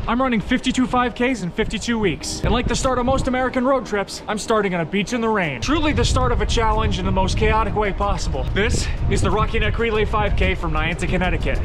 I'm running 52 5Ks in 52 weeks. And like the start of most American road trips, I'm starting on a beach in the rain. Truly the start of a challenge in the most chaotic way possible. This is the Rocky Neck Relay 5K from Niantic, Connecticut.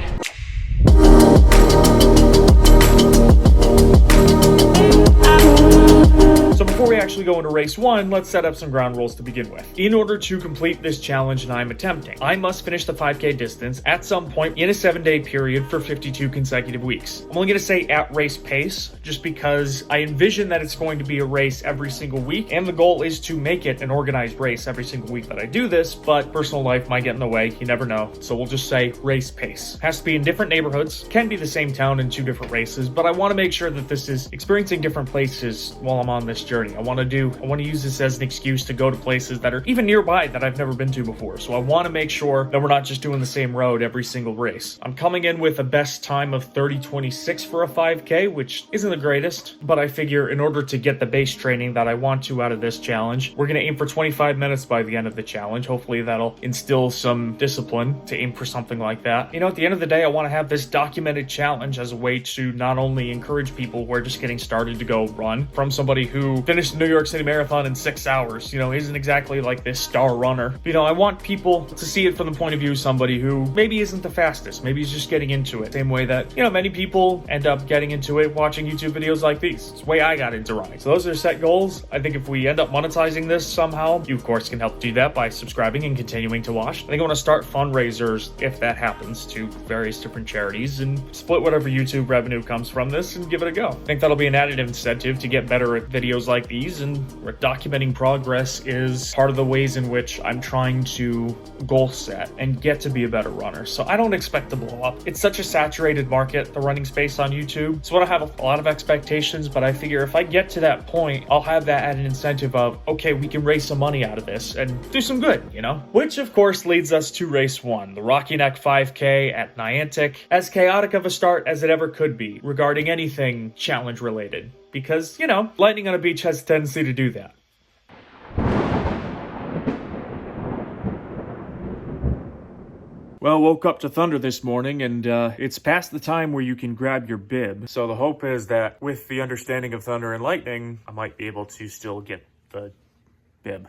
So before we actually go into race one, let's set up some ground rules to begin with. In order to complete this challenge that I'm attempting, I must finish the 5K distance at some point in a 7-day period for 52 consecutive weeks. I'm only going to say at race pace, just because I envision that it's going to be a race every single week, and the goal is to make it an organized race every single week that I do this, but personal life might get in the way, you never know, so we'll just say race pace. Has to be in different neighborhoods, can be the same town in 2 different races, but I want to make sure that this is experiencing different places while I'm on this journey. I want to use this as an excuse to go to places that are even nearby that I've never been to before. So I want to make sure that we're not just doing the same road every single race. I'm coming in with a best time of 30:26 for a 5K, which isn't the greatest, but I figure in order to get the base training that I want to out of this challenge, we're going to aim for 25 minutes by the end of the challenge. Hopefully that'll instill some discipline to aim for something like that. You know, at the end of the day, I want to have this documented challenge as a way to not only encourage people who are just getting started to go run, from somebody who finished the New York City Marathon in 6 hours, you know, isn't exactly like this star runner. You know, I want people to see it from the point of view of somebody who maybe isn't the fastest, maybe he's just getting into it. Same way that, you know, many people end up getting into it watching YouTube videos like these. It's the way I got into running. So those are set goals. I think if we end up monetizing this somehow, you of course can help do that by subscribing and continuing to watch. I think I want to start fundraisers, if that happens, to various different charities and split whatever YouTube revenue comes from this and give it a go. I think that'll be an added incentive to get better at videos like these, and documenting progress is part of the ways in which I'm trying to goal set and get to be a better runner. So I don't expect to blow up. It's such a saturated market, the running space on YouTube. So I don't have a lot of expectations, but I figure if I get to that point, I'll have that added incentive of, okay, we can raise some money out of this and do some good, you know? Which of course leads us to race one, the Rocky Neck 5K at Niantic. As chaotic of a start as it ever could be regarding anything challenge related. Because, you know, lightning on a beach has a tendency to do that. Well, woke up to thunder this morning, and it's past the time where you can grab your bib. So the hope is that with the understanding of thunder and lightning, I might be able to still get the bib.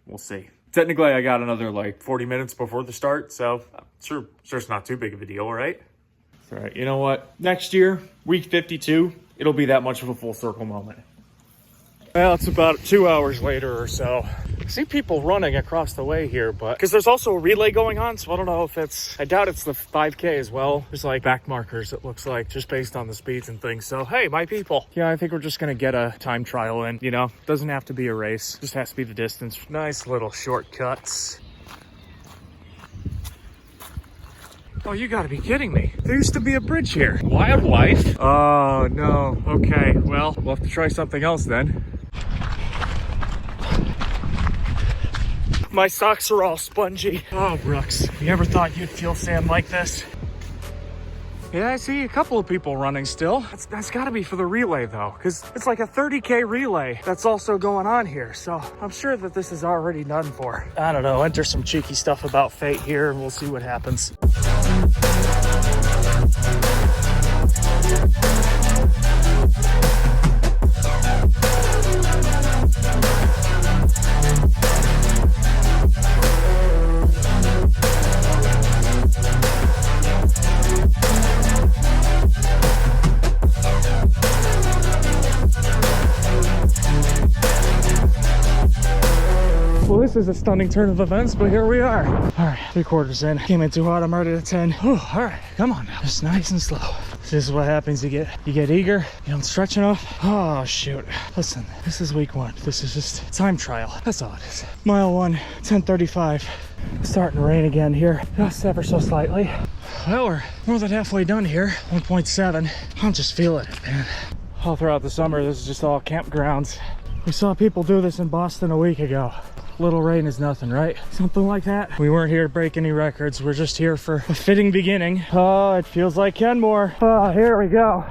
We'll see. Technically, I got another like 40 minutes before the start, so I'm sure it's not too big of a deal, right? All right, you know what? Next year, week 52, it'll be that much of a full circle moment. Well, it's about 2 hours later or so. I see people running across the way here, but because there's also a relay going on, so I don't know if I doubt it's the 5K as well. There's like back markers, it looks like, just based on the speeds and things. So, hey, my people. Yeah, I think we're just going to get a time trial in, you know, doesn't have to be a race, just has to be the distance. Nice little shortcuts. Oh, you gotta be kidding me. There used to be a bridge here. Wildlife? Oh, no. Okay, well, we'll have to try something else then. My socks are all spongy. Oh, Brooks, you ever thought you'd feel sand like this? Yeah, I see a couple of people running still. That's gotta be for the relay though, because it's like a 30K relay that's also going on here. So I'm sure that this is already done for. I don't know, enter some cheeky stuff about fate here and we'll see what happens. Well, this is a stunning turn of events, but here we are. All right, 3/4 in. Came in too hot, I'm already at 10. Whew, all right, come on now. Just nice and slow. This is what happens. You get eager, you don't stretch enough. Oh, shoot. Listen, this is week 1. This is just a time trial. That's all it is. Mile 1, 10:35. Starting to rain again here, just ever so slightly. Well, we're more than halfway done here, 1.7. I'm just feeling it, man. All throughout the summer, this is just all campgrounds. We saw people do this in Boston a week ago. Little rain is nothing, right? Something like that. We weren't here to break any records. We're just here for a fitting beginning. Oh, it feels like Kenmore. Oh, here we go.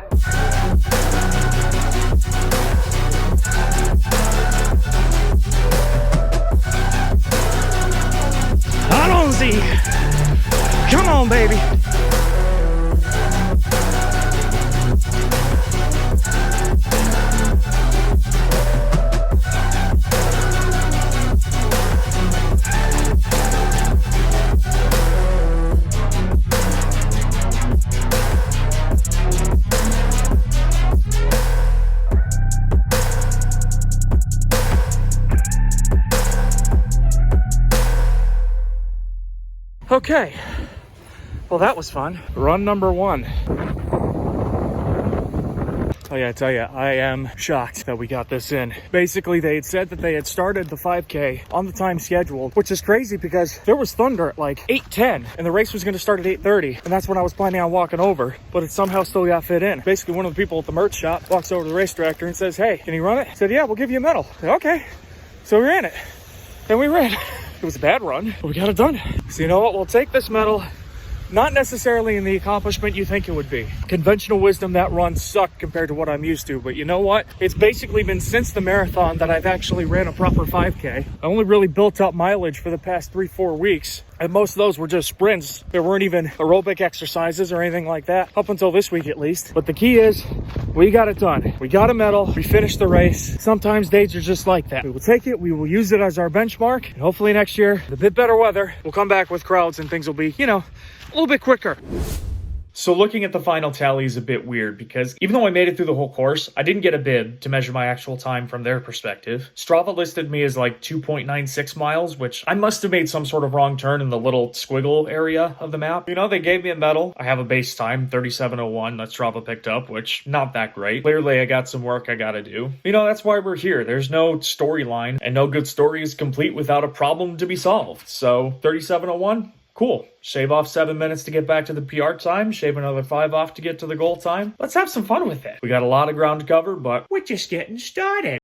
Allons-y. Come on, baby. Okay. Well, that was fun. Run number 1. Oh yeah, I tell you, I am shocked that we got this in. Basically, they had said that they had started the 5K on the time scheduled, which is crazy because there was thunder at like 8:10 and the race was going to start at 8:30, and that's when I was planning on walking over, but it somehow still got fit in. Basically, one of the people at the merch shop walks over to the race director and says, "Hey, can you run it?" I said, "Yeah, we'll give you a medal." I said, "Okay." So we ran it, and we ran. It was a bad run, but we got it done. So you know what? We'll take this medal. Not necessarily in the accomplishment you think it would be. Conventional wisdom, that run sucked compared to what I'm used to. But you know what? It's basically been since the marathon that I've actually ran a proper 5K. I only really built up mileage for the past 3-4 weeks. And most of those were just sprints. There weren't even aerobic exercises or anything like that, up until this week at least. But the key is, we got it done. We got a medal. We finished the race. Sometimes days are just like that. We will take it. We will use it as our benchmark. And hopefully next year, with a bit better weather, we'll come back with crowds and things will be, a little bit quicker. So looking at the final tally is a bit weird because even though I made it through the whole course, I didn't get a bib to measure my actual time from their perspective. Strava listed me as like 2.96 miles, which I must have made some sort of wrong turn in the little squiggle area of the map. They gave me a medal. I have a base time, 37:01, that Strava picked up, which not that great. Clearly, I got some work I gotta do. That's why we're here. There's no storyline, and no good story is complete without a problem to be solved. So 37:01? Cool. Shave off 7 minutes to get back to the PR time. Shave another 5 off to get to the goal time. Let's have some fun with it. We got a lot of ground to cover, but we're just getting started.